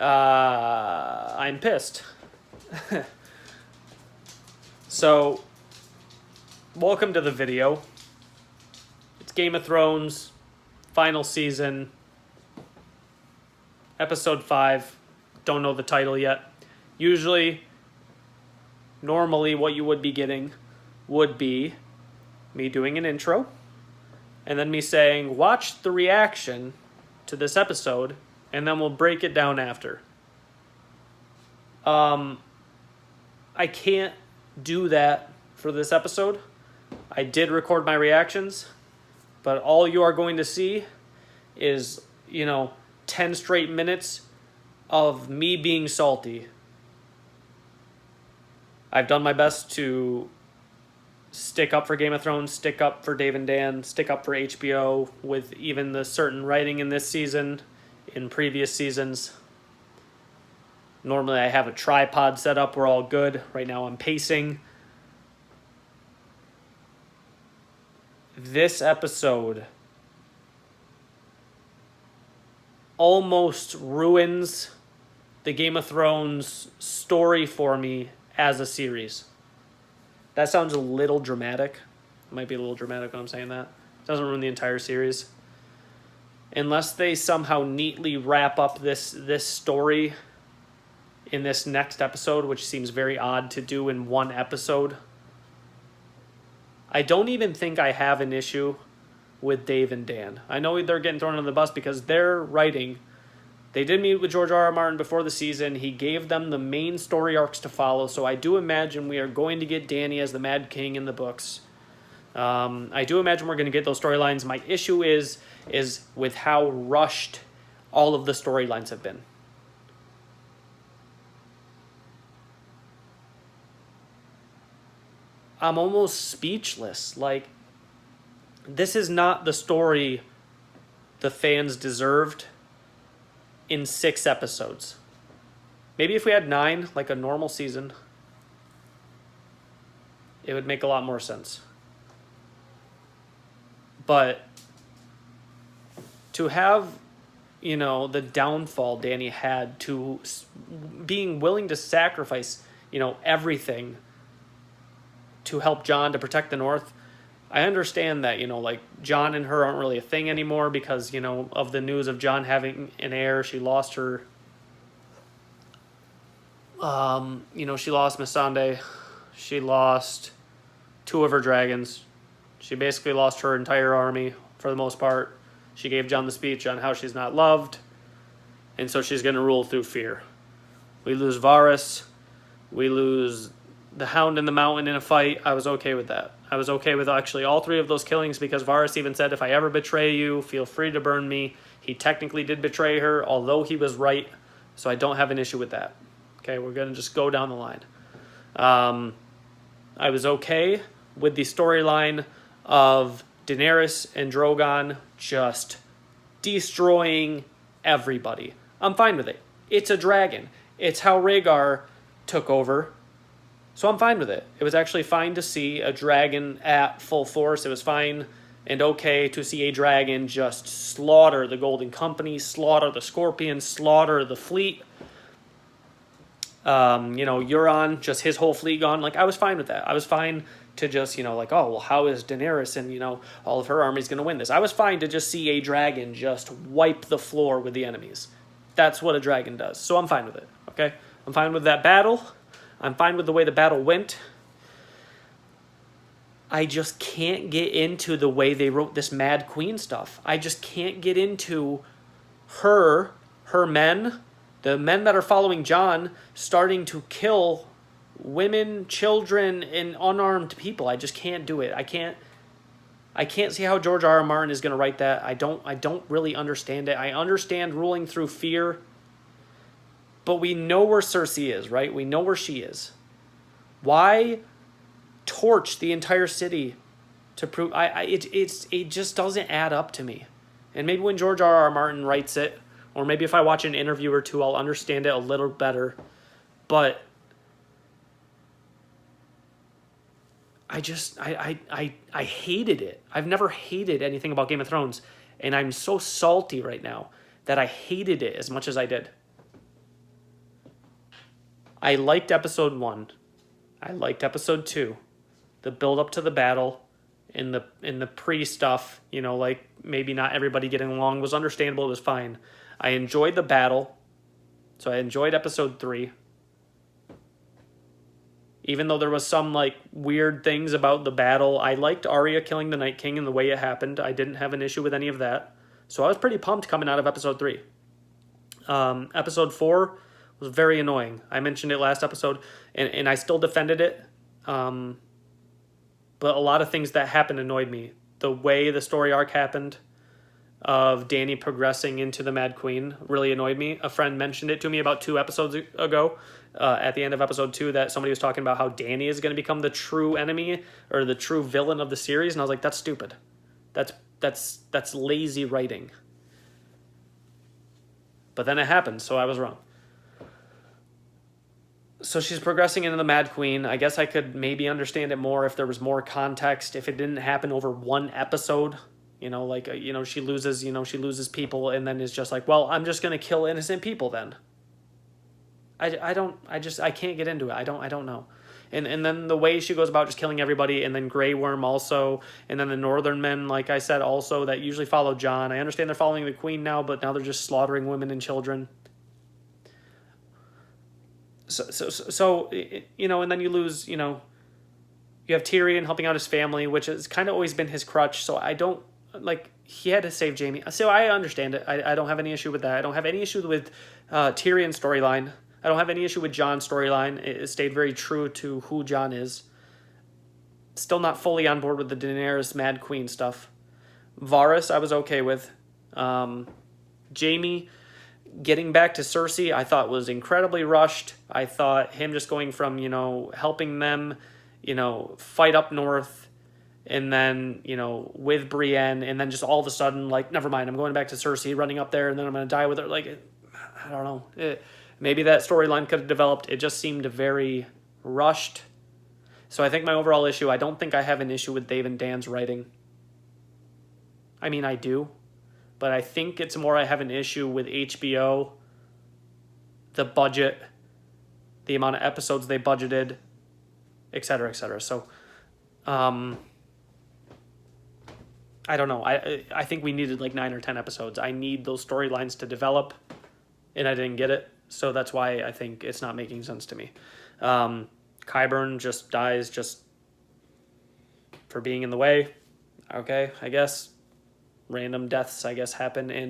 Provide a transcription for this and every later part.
I'm pissed. So, welcome to the video. It's Game of Thrones, final season, episode 5. Don't know the title yet. Normally what you would be getting would be me doing an intro, and then me saying, watch the reaction to this episode, and then we'll break it down after. I can't do that for this episode. I did record my reactions, but all you are going to see is, 10 straight minutes of me being salty. I've done my best to stick up for Game of Thrones, stick up for Dave and Dan, stick up for HBO with even the certain writing in this season, in previous seasons. Normally I have a tripod set up, we're all good. Right now I'm pacing. This episode almost ruins the Game of Thrones story for me as a series. That sounds a little dramatic. It might be a little dramatic when I'm saying that. It doesn't ruin the entire series. Unless they somehow neatly wrap up this story in this next episode, which seems very odd to do in one episode. I don't even think I have an issue with Dave and Dan. I know they're getting thrown under the bus because they're writing. They did meet with George R.R. Martin before the season. He gave them the main story arcs to follow, so I do imagine we are going to get Dany as the Mad King in the books. I do imagine we're going to get those storylines. My issue is with how rushed all of the storylines have been. I'm almost speechless. Like, this is not the story the fans deserved in 6 episodes. Maybe if we had 9, like a normal season, it would make a lot more sense. But to have, the downfall Dany had, to being willing to sacrifice, everything to help Jon to protect the North. I understand that, Jon and her aren't really a thing anymore because, of the news of Jon having an heir. She lost her, she lost Missandei. She lost 2 of her dragons. She basically lost her entire army for the most part. She gave Jon the speech on how she's not loved, and so she's going to rule through fear. We lose Varys. We lose the Hound in the Mountain in a fight. I was okay with that. I was okay with actually all 3 of those killings because Varys even said, if I ever betray you, feel free to burn me. He technically did betray her, although he was right, so I don't have an issue with that. Okay, we're going to just go down the line. I was okay with the storyline of Daenerys and Drogon just destroying everybody. I'm fine with it. It's a dragon. It's how Rhaegar took over. So I'm fine with it. It was actually fine to see a dragon at full force. It was fine and okay to see a dragon just slaughter the Golden Company, slaughter the Scorpions, slaughter the fleet. Euron, just his whole fleet gone. Like, I was fine with that. I was fine to just, how is Daenerys and, all of her army's going to win this? I was fine to just see a dragon just wipe the floor with the enemies. That's what a dragon does. So I'm fine with it, okay? I'm fine with that battle. I'm fine with the way the battle went. I just can't get into the way they wrote this Mad Queen stuff. I just can't get into her men, the men that are following Jon, starting to kill women, children, and unarmed people. I just can't do it. I can't see how George R.R. Martin is going to write that. I don't really understand it. I understand ruling through fear. But we know where Cersei is, right? We know where she is. Why torch the entire city to prove... It just doesn't add up to me. And maybe when George R.R. Martin writes it, or maybe if I watch an interview or two, I'll understand it a little better. But I hated it. I've never hated anything about Game of Thrones. And I'm so salty right now that I hated it as much as I did. I liked episode 1. I liked episode 2. The build up to the battle in the pre stuff, like maybe not everybody getting along was understandable, it was fine. I enjoyed the battle. So I enjoyed episode 3. Even though there was some like weird things about the battle, I liked Arya killing the Night King and the way it happened. I didn't have an issue with any of that. So I was pretty pumped coming out of episode 3. Episode 4 was very annoying. I mentioned it last episode, and I still defended it. But a lot of things that happened annoyed me. The way the story arc happened of Dany progressing into the Mad Queen really annoyed me. A friend mentioned it to me about 2 episodes ago, at the end of episode 2, that somebody was talking about how Dany is going to become the true enemy or the true villain of the series, and I was like, that's stupid. That's lazy writing. But then it happened, so I was wrong. So she's progressing into the Mad Queen. I guess I could maybe understand it more if there was more context, if it didn't happen over one episode. She loses people and then is just like, well, I'm just going to kill innocent people then. I can't get into it. I don't know. And then the way she goes about just killing everybody, and then Grey Worm also, and then the Northern Men, like I said, also, that usually follow Jon. I understand they're following the Queen now, but now they're just slaughtering women and children. So and then you lose, you have Tyrion helping out his family, which has kind of always been his crutch, so I don't, he had to save Jaime. So I understand it. I don't have any issue with that. I don't have any issue with Tyrion's storyline. I don't have any issue with Jon's storyline. It stayed very true to who Jon is. Still not fully on board with the Daenerys Mad Queen stuff. Varys, I was okay with. Jaime getting back to Cersei, I thought was incredibly rushed. I thought him just going from, helping them, fight up north, and then, with Brienne, and then just all of a sudden, never mind, I'm going back to Cersei, running up there, and then I'm going to die with her. I don't know. Maybe that storyline could have developed. It just seemed very rushed. So I think my overall issue, I don't think I have an issue with Dave and Dan's writing. I mean, I do. But I think it's more I have an issue with HBO, the budget, the amount of episodes they budgeted, et cetera, et cetera. So, I don't know. I think we needed 9 or 10 episodes. I need those storylines to develop, and I didn't get it. So that's why I think it's not making sense to me. Qyburn just dies just for being in the way. Okay, I guess. Random deaths, I guess, happen in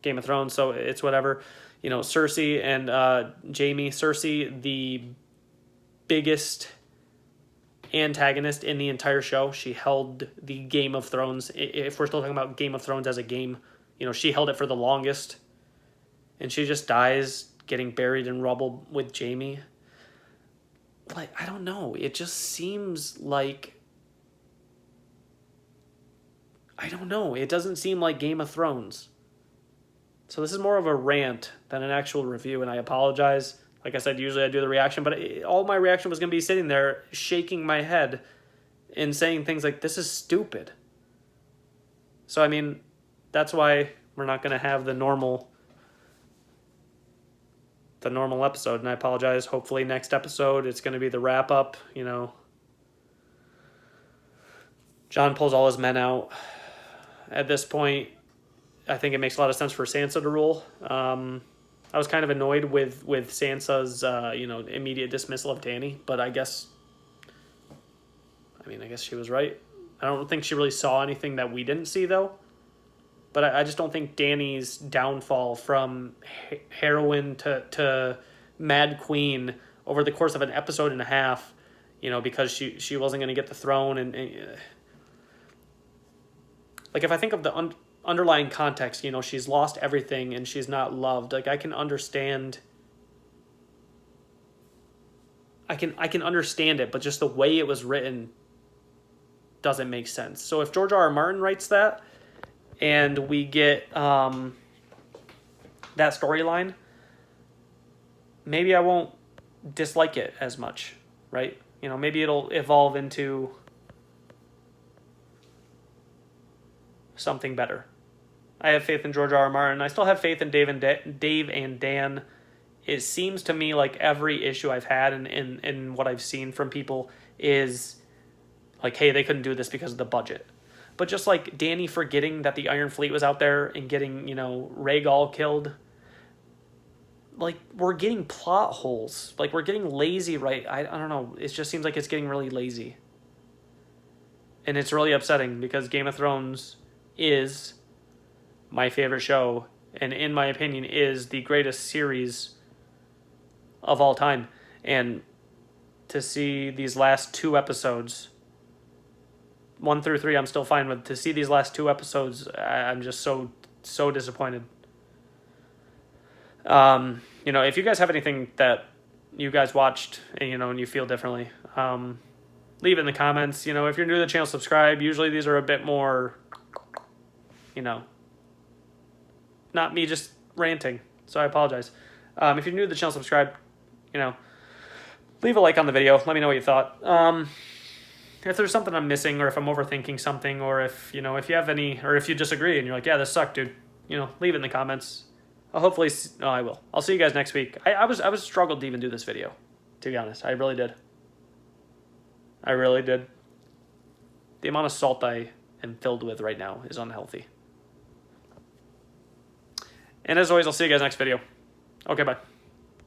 Game of Thrones, so it's whatever. Cersei and Jaime. Cersei, the biggest antagonist in the entire show. She held the Game of Thrones. If we're still talking about Game of Thrones as a game, she held it for the longest. And she just dies getting buried in rubble with Jaime. I don't know. It just seems like... I don't know. It doesn't seem like Game of Thrones. So this is more of a rant than an actual review, and I apologize. Like I said, usually I do the reaction, but all my reaction was going to be sitting there shaking my head and saying things like, this is stupid. So, I mean, that's why we're not going to have the normal episode, and I apologize. Hopefully next episode it's going to be the wrap-up, Jon pulls all his men out. At this point, I think it makes a lot of sense for Sansa to rule. I was kind of annoyed with Sansa's, immediate dismissal of Dany, but I guess she was right. I don't think she really saw anything that we didn't see, though. But I just don't think Dany's downfall from heroine to Mad Queen over the course of an episode and a half, because she wasn't going to get the throne. And if I think of the underlying context, she's lost everything and she's not loved. I can understand. I can understand it, but just the way it was written doesn't make sense. So if George R.R. Martin writes that, and we get that storyline, maybe I won't dislike it as much, right? Maybe it'll evolve into something better. I have faith in George R.R. Martin. I still have faith in Dave and Dan it seems to me like every issue I've had and what I've seen from people is like, hey, they couldn't do this because of the budget. But just like Danny forgetting that the Iron Fleet was out there and getting, Rhaegal killed, like, we're getting plot holes. Like, we're getting lazy, right? I don't know. It just seems like it's getting really lazy. And it's really upsetting because Game of Thrones is my favorite show, and in my opinion is the greatest series of all time. And to see these last 2 episodes, 1 through 3 I'm still fine with. To see these last 2 episodes, I'm just so disappointed. If you guys have anything that you guys watched and you feel differently, leave it in the comments. If you're new to the channel, subscribe. Usually these are a bit more, not me just ranting, so I apologize. If you're new to the channel, subscribe. Leave a like on the video. Let me know what you thought. If there's something I'm missing, or if I'm overthinking something, or if you have any, or if you disagree and you're like, yeah, this sucked, dude, leave it in the comments. I will. I'll see you guys next week. I was struggled to even do this video, to be honest. I really did. The amount of salt I am filled with right now is unhealthy. And as always, I'll see you guys next video. Okay, bye.